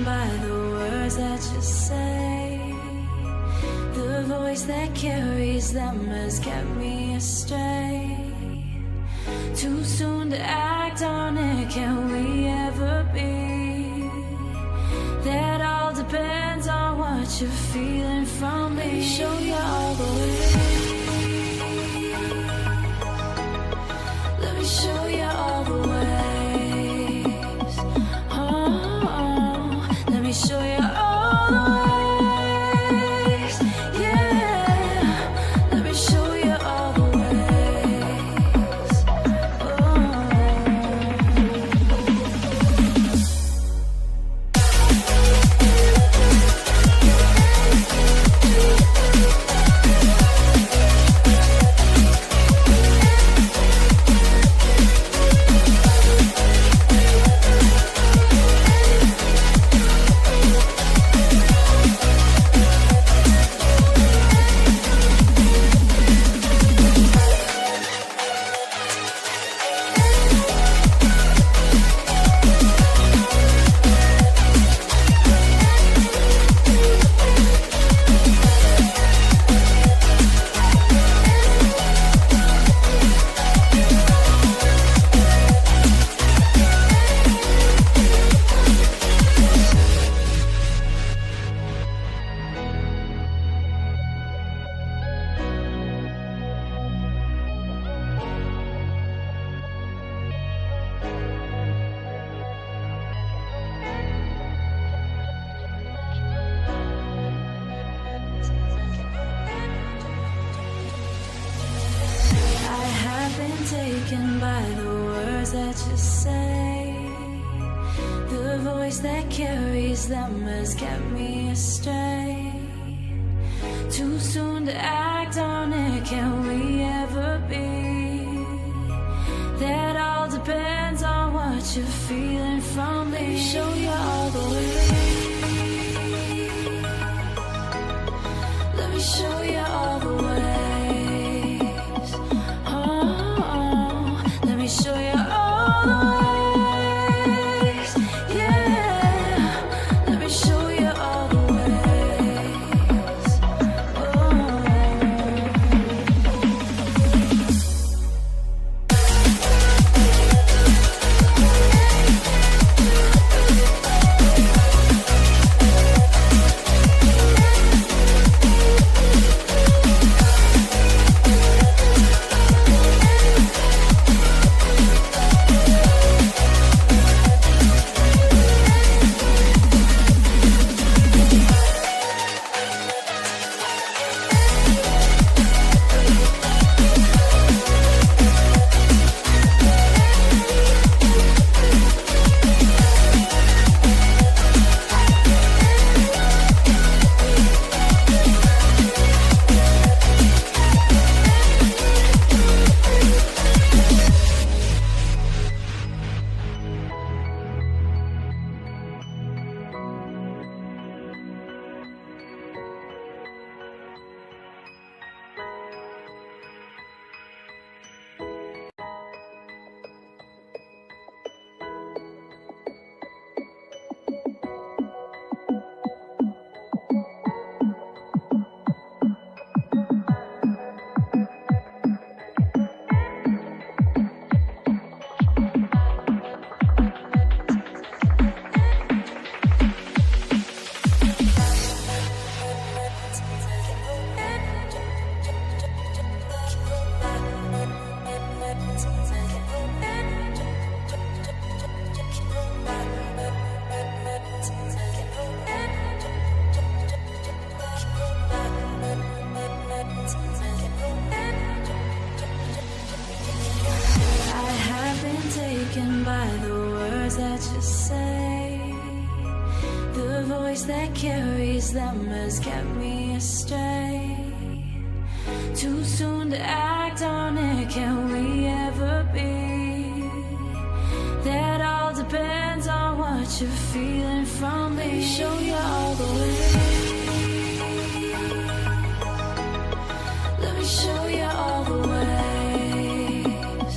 by the words that you say. The voice that carries them has kept me astray. Too soon to act on it, can we ever be? That all depends on what you're feeling from me. Let me show you all the way. Let me show you all the ways. Oh, let me show you all the ways. Yeah, let me show you all the ways. Taken by the words that you say. The voice that carries them has kept me astray. Too soon to act on it, can we ever be? That all depends on what you're feeling from me. Let me show you all the way. Let me show you all the way. Let me show you all the ways. Yeah, let me show you all the ways. That carries them has kept me astray. Too soon to act on it, can we ever be? That all depends on what you're feeling from me. Let me show you all the way. Let me show you all the ways.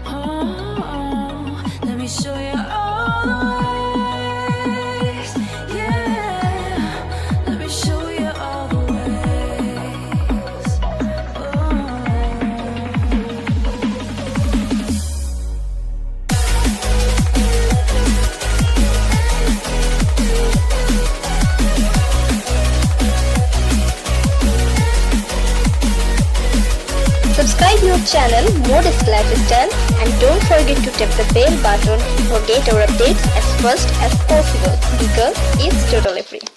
Oh, let me show you all the ways. Yeah. Subscribe your channel Modest Lifestyle and don't forget to tap the bell button for get our updates as fast as possible because it's totally free.